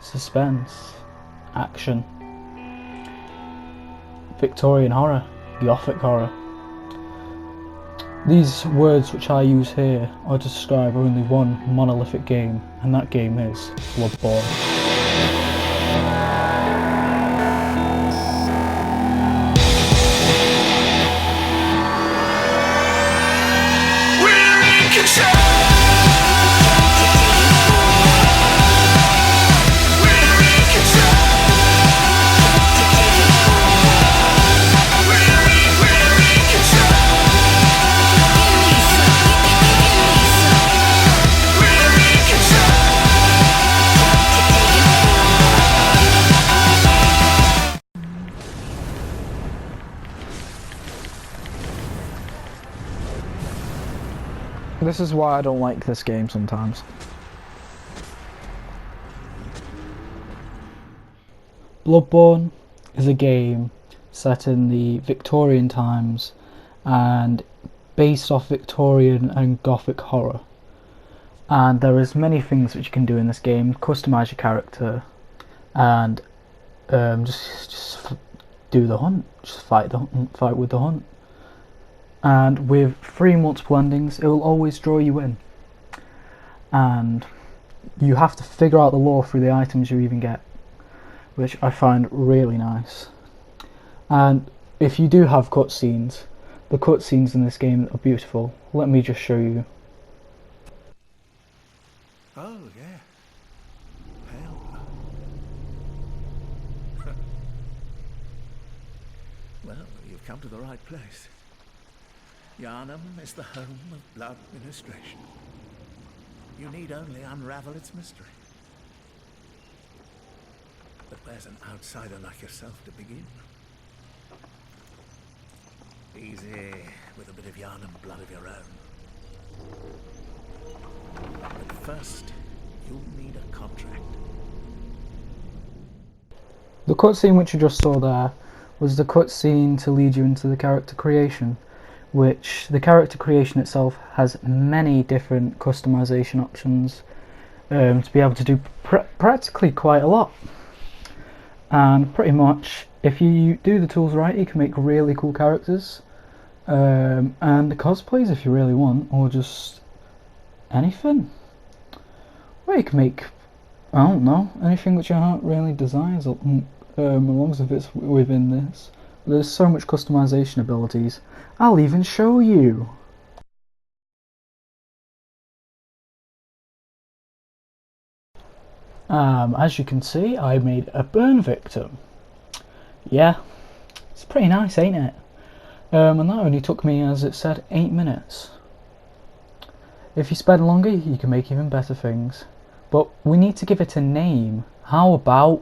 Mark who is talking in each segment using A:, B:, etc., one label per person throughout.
A: suspense, action, Victorian horror, Gothic horror. These words which I use here are to describe only one monolithic game, and that game is Bloodborne. This is why I don't like this game sometimes. Bloodborne is a game set in the Victorian times and based off Victorian and Gothic horror. And there is many things which you can do in this game. Customize your character and just do the hunt. Just fight with the hunt. And with 3 multiple endings, it will always draw you in. And you have to figure out the lore through the items you even get, which I find really nice. And if you do have cutscenes, the cutscenes in this game are beautiful. Let me just show you.
B: Oh, yeah. Hell. Well, you've come to the right place. Yharnam is the home of blood ministration. You need only unravel its mystery. But where's an outsider like yourself to begin? Easy, with a bit of Yharnam blood of your own. But first, you'll need a contract.
A: The cutscene which you just saw there was the cutscene to lead you into the character creation, which the character creation itself has many different customization options to be able to do practically quite a lot. And pretty much, if you do the tools right, you can make really cool characters and cosplays if you really want, or just anything. Well, you can make, I don't know, anything which your heart really desires, as long as it's within this. There's so much customization abilities. I'll even show you. As you can see, I made a burn victim. Yeah, it's pretty nice, ain't it? And that only took me, as it said, 8 minutes. If you spend longer, you can make even better things. But we need to give it a name. How about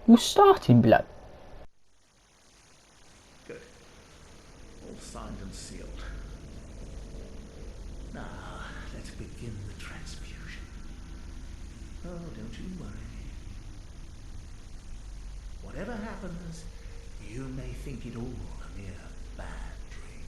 A: we're starting blood?
B: Good. All signed and sealed. Now, let's begin the transfusion. Oh, don't you worry. Whatever happens, you may think it all a mere bad dream.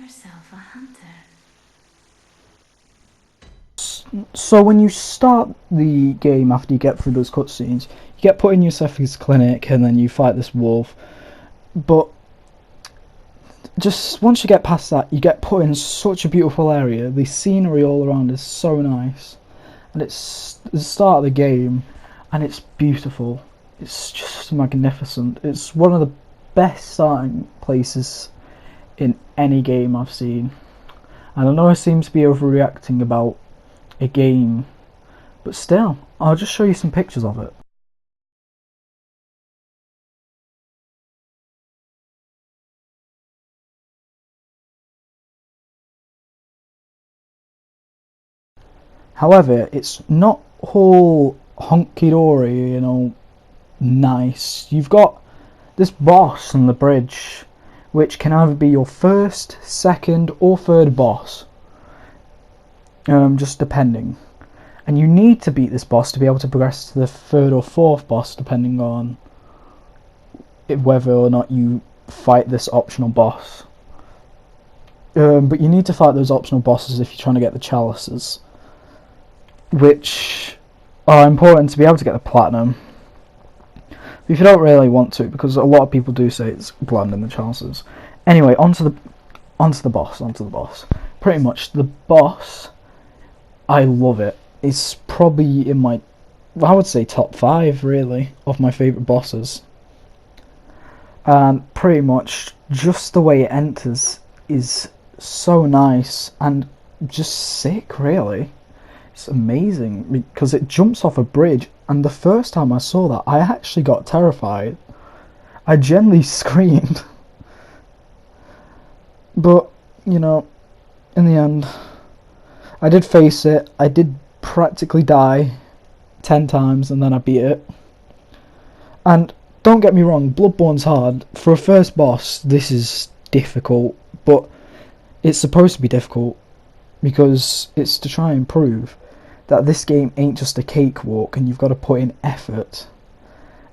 C: yourself a hunter.
A: So when you start the game, after you get through those cutscenes, you get put in Yosefi's clinic and then you fight this wolf. But just once you get past that, you get put in such a beautiful area. The scenery all around is so nice, and it's the start of the game, and it's beautiful. It's just magnificent. It's one of the best starting places in any game I've seen. And I know I seem to be overreacting about a game, but still, I'll just show you some pictures of it. However, it's not all honky-dory, nice. You've got this boss on the bridge, which can either be your first, second, or third boss, just depending. And you need to beat this boss to be able to progress to the third or fourth boss, depending on whether or not you fight this optional boss. But you need to fight those optional bosses if you're trying to get the chalices, which are important to be able to get the platinum. But if you don't really want to, because a lot of people do say it's platinum the chalices. Anyway, onto the boss. Pretty much the boss, I love it. It's probably in my, I would say, top 5 really of my favourite bosses. And pretty much just the way it enters is so nice and just sick, really. It's amazing because it jumps off a bridge, and the first time I saw that, I actually got terrified. I genuinely screamed. But, in the end, I did face it. I did practically die 10 times, and then I beat it. And don't get me wrong, Bloodborne's hard. For a first boss, this is difficult, but it's supposed to be difficult because it's to try and prove that this game ain't just a cakewalk, and you've got to put in effort,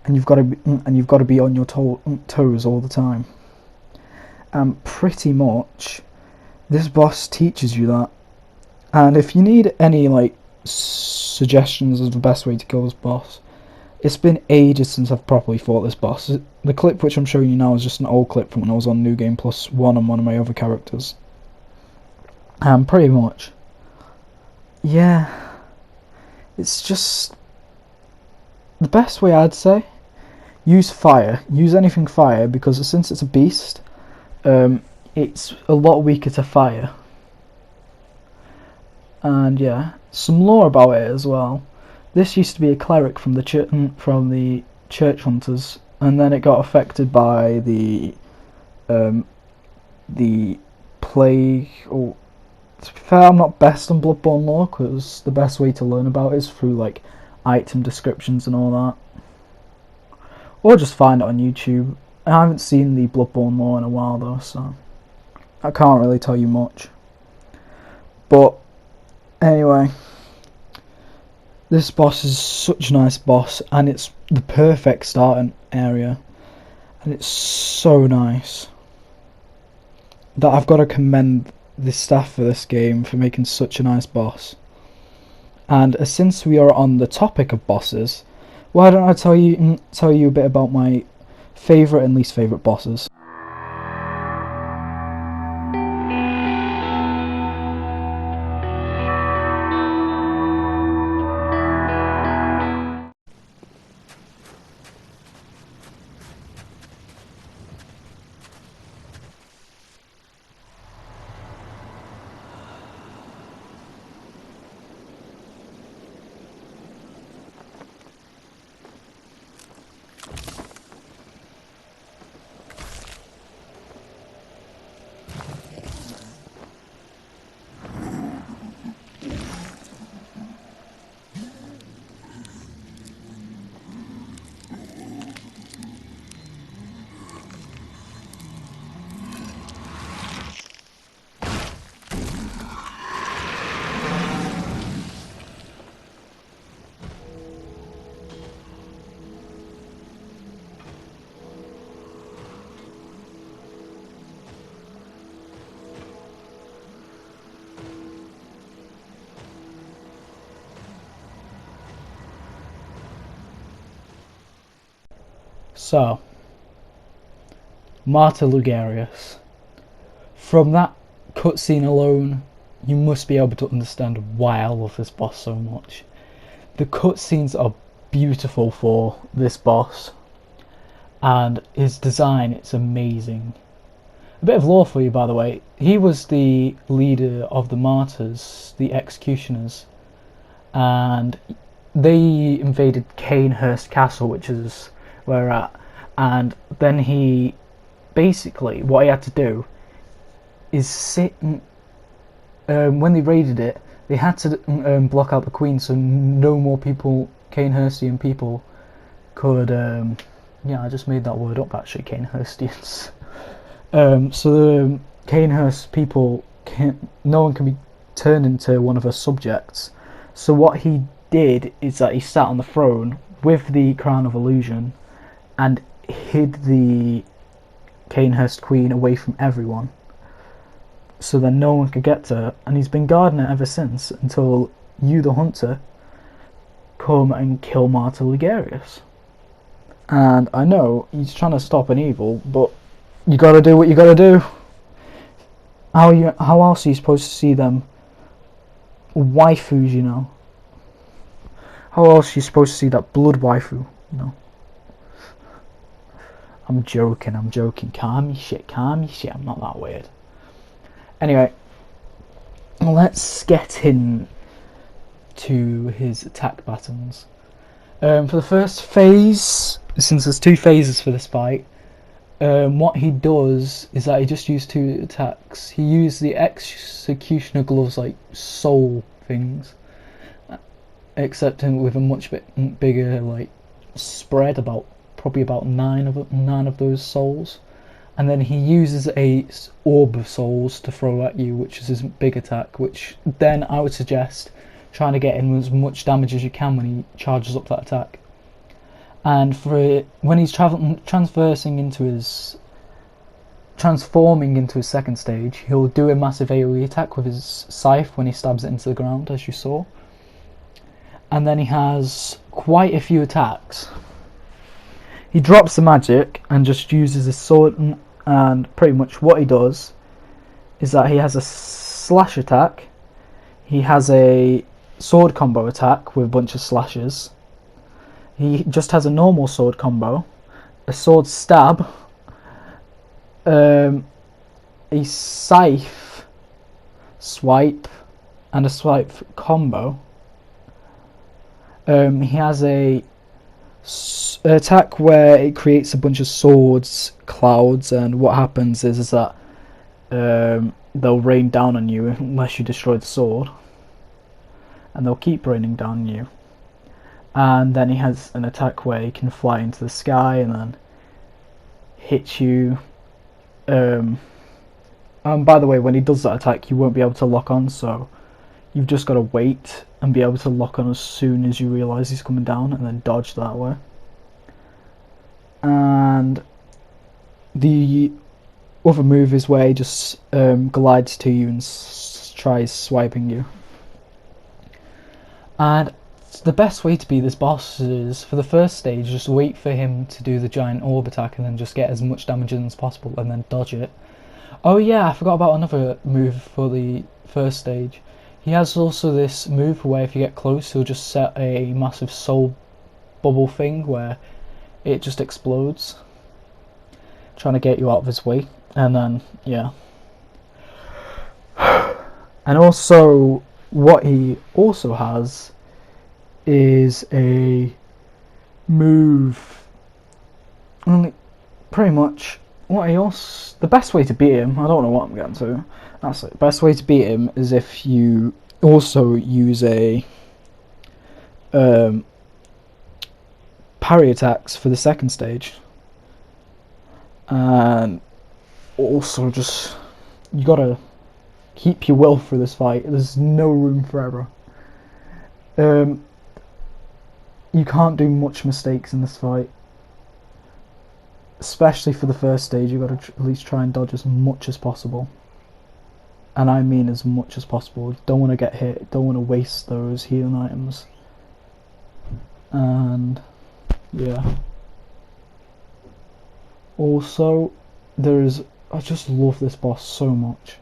A: and you've got to be on your toes all the time. And pretty much, this boss teaches you that. And if you need any suggestions of the best way to kill this boss, it's been ages since I've properly fought this boss. The clip which I'm showing you now is just an old clip from when I was on New Game Plus 1 on one of my other characters. And pretty much, yeah, it's just the best way, I'd say. Use fire. Use anything fire, because since it's a beast, it's a lot weaker to fire. And yeah, some lore about it as well. This used to be a cleric from the church hunters, and then it got affected by the plague. Or to be fair, I'm not best on Bloodborne lore, because the best way to learn about it is through item descriptions and all that, or just find it on YouTube. I haven't seen the Bloodborne lore in a while though, so I can't really tell you much. But anyway, this boss is such a nice boss, and it's the perfect starting area, and it's so nice that I've got to commend the staff for this game for making such a nice boss. And since we are on the topic of bosses, why don't I tell you a bit about my favourite and least favourite bosses. So, Martyr Lugarius. From that cutscene alone, you must be able to understand why I love this boss so much. The cutscenes are beautiful for this boss, and his design, it's amazing. A bit of lore for you, by the way. He was the leader of the martyrs, the executioners, and they invaded Canehurst Castle, which is where we're at, and then he, basically, what he had to do is sit, when they raided it, they had to block out the Queen so no more people, Canehurstian people, could, yeah, I just made that word up actually, Canehurstians. So the Canehurst people, no one can be turned into one of her subjects. So what he did is that he sat on the throne with the Crown of Illusion and hid the Canehurst Queen away from everyone, so then no one could get to her, and he's been guarding it ever since, until you, the hunter, come and kill Martyr Lugarius. And I know he's trying to stop an evil, but you gotta do what you gotta do. How else are you supposed to see them waifus, you know? How else are you supposed to see that blood waifu, you know? I'm joking. Calm your shit, I'm not that weird. Anyway, let's get in to his attack patterns. For the first phase, since there's 2 phases for this fight, what he does is that he just used 2 attacks. He used the Executioner Gloves, like soul things, except with a much bigger like spread, probably about 9 of those souls. And then he uses a orb of souls to throw at you, which is his big attack, which then I would suggest trying to get in as much damage as you can when he charges up that attack. And when he's transforming into his second stage, he'll do a massive AoE attack with his scythe when he stabs it into the ground, as you saw. And then he has quite a few attacks. He drops the magic and just uses his sword, and pretty much what he does is that he has a slash attack, he has a sword combo attack with a bunch of slashes, he just has a normal sword combo, a sword stab, a scythe swipe, and a swipe combo. He has a attack where it creates a bunch of swords clouds, and what happens is that they'll rain down on you unless you destroy the sword, and they'll keep raining down on you. And then he has an attack where he can fly into the sky and then hit you. And by the way, when he does that attack, you won't be able to lock on, so you've just got to wait and be able to lock on as soon as you realise he's coming down, and then dodge that way. And the other move is where he just glides to you and tries swiping you. And the best way to beat this boss is, for the first stage, just wait for him to do the giant orb attack and then just get as much damage in as possible and then dodge it. Oh yeah, I forgot about another move for the first stage. He has also this move where if you get close, he'll just set a massive soul bubble thing where it just explodes, trying to get you out of his way. And then, yeah. And also, what he also has is a move. Only pretty much what he also, the best way to beat him, I don't know what I'm getting to. That's it. Best way to beat him is if you also use a parry attacks for the second stage, and also just you gotta keep your will for this fight. There's no room for error. You can't do much mistakes in this fight, especially for the first stage. You've got to at least try and dodge as much as possible, and I mean as much as possible. Don't want to get hit, don't want to waste those healing items. And yeah, Also, I just love this boss so much.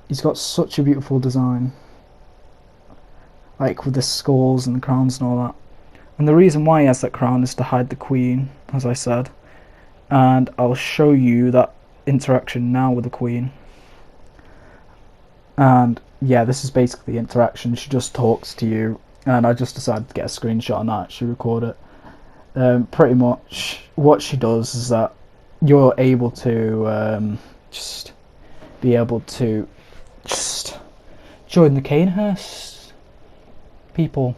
A: He's got such a beautiful design, like with the skulls and the crowns and all that. And the reason why he has that crown is to hide the queen, as I said. And I'll show you that interaction now with the queen. And yeah, this is basically the interaction. She just talks to you, and I just decided to get a screenshot and actually record it. Pretty much what she does is that you're able to just be able to just join the Canehurst people.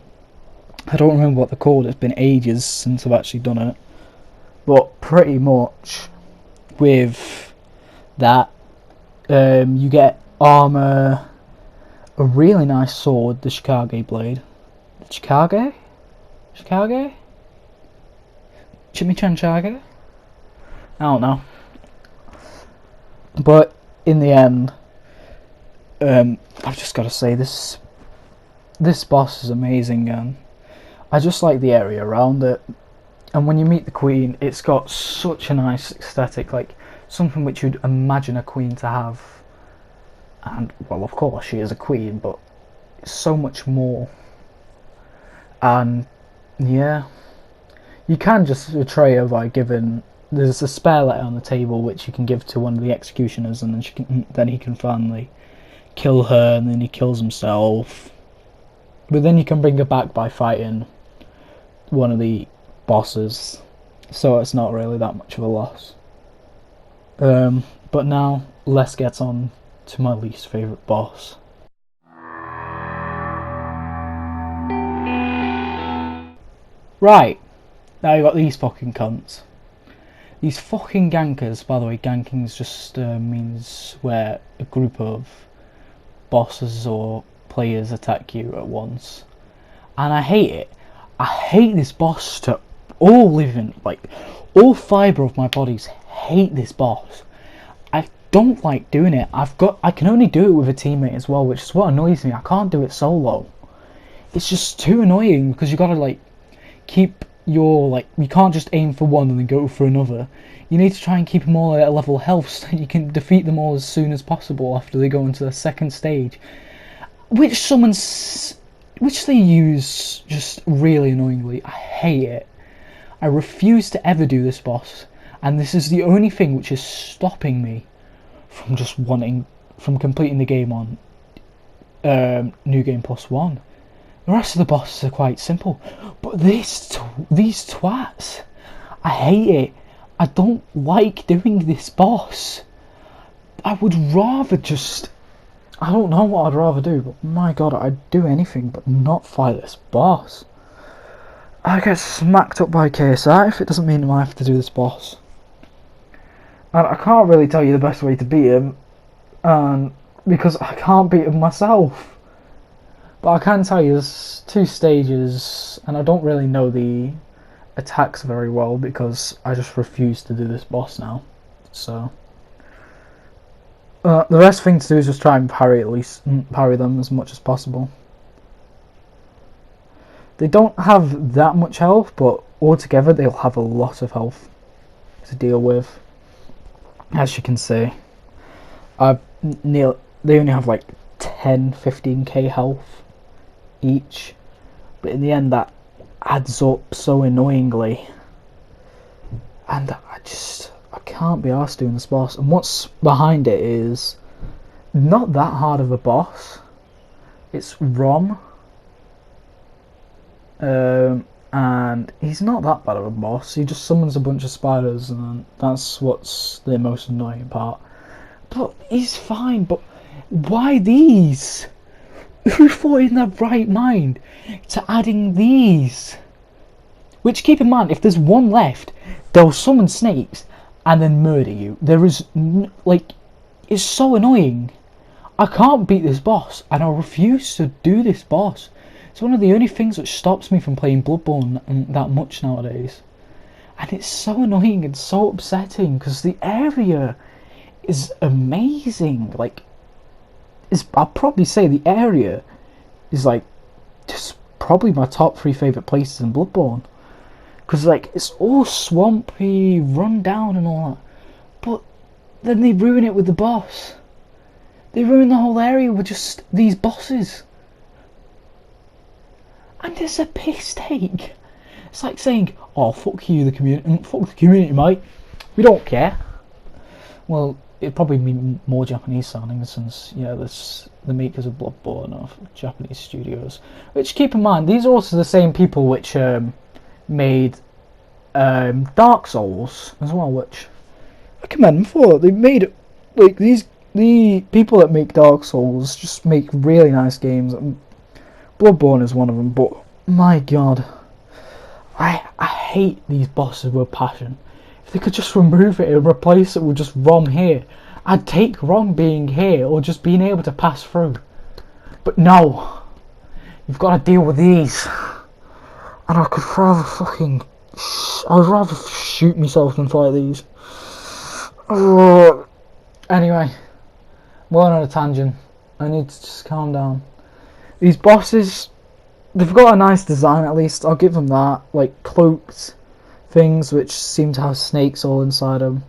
A: I don't remember what they're called, it's been ages since I've actually done it. But pretty much with that, you get armour, a really nice sword, the Shikage blade. Shikage? Chimichanchage? I don't know. But in the end, I've just got to say this boss is amazing, and I just like the area around it. And when you meet the queen, it's got such a nice aesthetic, like something which you'd imagine a queen to have. And well, of course she is a queen, but so much more. And yeah, you can just betray her by giving. There's a spare letter on the table which you can give to one of the executioners, and then he can finally kill her, and then he kills himself. But then you can bring her back by fighting one of the bosses, so it's not really that much of a loss. But now let's get on to my least favourite boss. Right, now you got these fucking cunts. These fucking gankers. By the way, ganking just means where a group of bosses or players attack you at once. And I hate it. I hate this boss to all fibre of my bodies hate this boss. I don't like doing it. I can only do it with a teammate as well, which is what annoys me. I can't do it solo. It's just too annoying because you gotta keep your you can't just aim for one and then go for another. You need to try and keep them all at a level health so that you can defeat them all as soon as possible after they go into the second stage, which they use just really annoyingly. I hate it. I refuse to ever do this boss, and this is the only thing which is stopping me from completing the game on New Game Plus 1. The rest of the bosses are quite simple, but these twats, I hate it. I don't like doing this boss. I would rather I don't know what I'd rather do, but my god, I'd do anything but not fight this boss. I get smacked up by KSI if it doesn't mean I have to do this boss. And I can't really tell you the best way to beat him, because I can't beat him myself. But I can tell you there's 2 stages, and I don't really know the attacks very well because I just refuse to do this boss now. So the best thing to do is just try and parry them as much as possible. They don't have that much health, but altogether they'll have a lot of health to deal with. As you can see, they only have 10-15k health each, but in the end that adds up so annoyingly, and I can't be arsed doing this boss. And what's behind it is not that hard of a boss. It's Rom, and he's not that bad of a boss. He just summons a bunch of spiders, and that's what's the most annoying part. But he's fine. But why these? Who thought in their right mind to adding these? Which, keep in mind, if there's one left, they'll summon snakes and then murder you. There is it's so annoying. I can't beat this boss, and I refuse to do this boss. It's one of the only things which stops me from playing Bloodborne that much nowadays. And it's so annoying and so upsetting because the area is amazing. I'll probably say the area is just probably my top 3 favourite places in Bloodborne. because like it's all swampy, run down and all that. But then they ruin it with the boss. They ruin the whole area with just these bosses. And it's a piss take. It's like saying, "Oh, fuck you, the community. Fuck the community, mate. We don't care." Well, it'd probably be more Japanese sounding since, yeah, this the makers of Bloodborne are Japanese studios. Which, keep in mind, these are also the same people which made Dark Souls as well, which I commend them for. They made it like the people that make Dark Souls just make really nice games. Bloodborne is one of them, but my god, I hate these bosses with passion. If they could just remove it and replace it with just ROM here, I'd take ROM being here or just being able to pass through. But no, you've got to deal with these. And I could rather I would rather shoot myself than fight these. Anyway, I'm going on a tangent. I need to just calm down. These bosses, they've got a nice design at least, I'll give them that. Like cloaked things which seem to have snakes all inside them.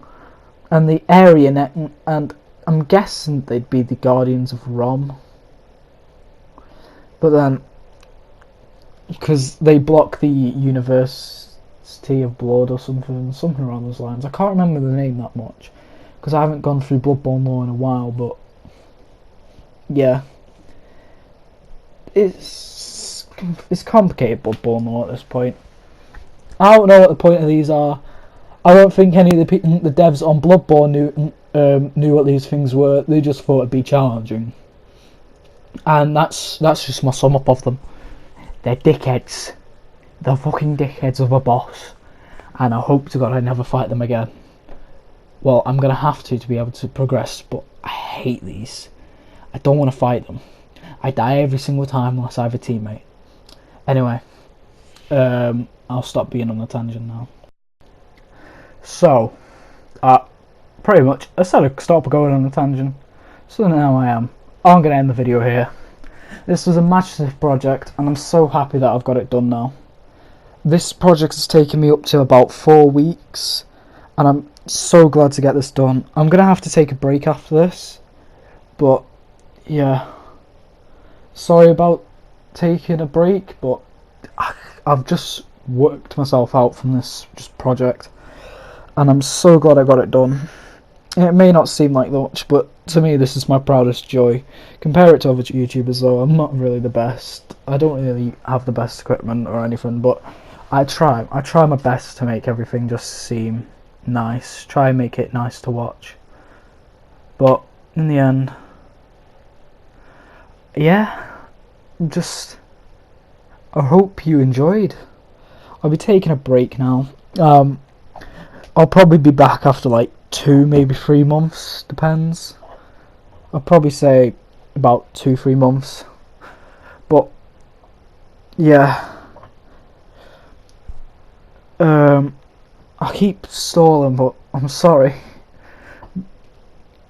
A: And the area net, and I'm guessing they'd be the Guardians of Rom. But then, because they block the University of Blood or something along those lines. I can't remember the name that much, because I haven't gone through Bloodborne lore in a while, but yeah. It's complicated Bloodborne lore at this point. I don't know what the point of these are. I don't think any of the devs on Bloodborne knew what these things were. They just thought it'd be challenging, and that's just my sum up of them. They're dickheads. They're fucking dickheads of a boss, and I hope to God I never fight them again. Well, I'm gonna have to be able to progress, but I hate these. I don't want to fight them. I die every single time unless I have a teammate. Anyway, I'll stop being on a tangent now. So, pretty much, I said I'd stop going on a tangent, so now I am. I'm going to end the video here. This was a massive project, and I'm so happy that I've got it done now. This project has taken me up to about 4 weeks, and I'm so glad to get this done. I'm going to have to take a break after this, but yeah. Sorry about taking a break, but I've just worked myself out from this project, and I'm so glad I got it done. It may not seem like much, but to me this is my proudest joy. Compare it to other YouTubers though, I'm not really the best. I don't really have the best equipment or anything, but I try my best to make everything just seem nice. Try and make it nice to watch. But in the end, yeah, I hope you enjoyed. I'll be taking a break now. I'll probably be back after like 2, maybe 3 months, depends. I'll probably say about 2-3 months. But yeah, I keep stalling, but I'm sorry.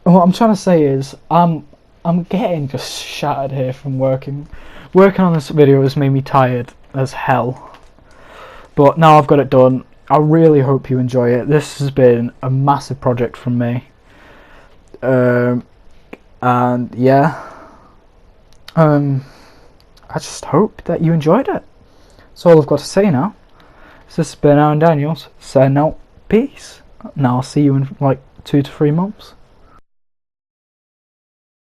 A: What I'm trying to say is I'm getting just shattered here from working. Working on this video has made me tired as hell. But now I've got it done. I really hope you enjoy it. This has been a massive project from me. And yeah. I just hope that you enjoyed it. That's all I've got to say now. So this has been Aaron Daniels saying out. Peace. Now I'll see you in like 2 to 3 months.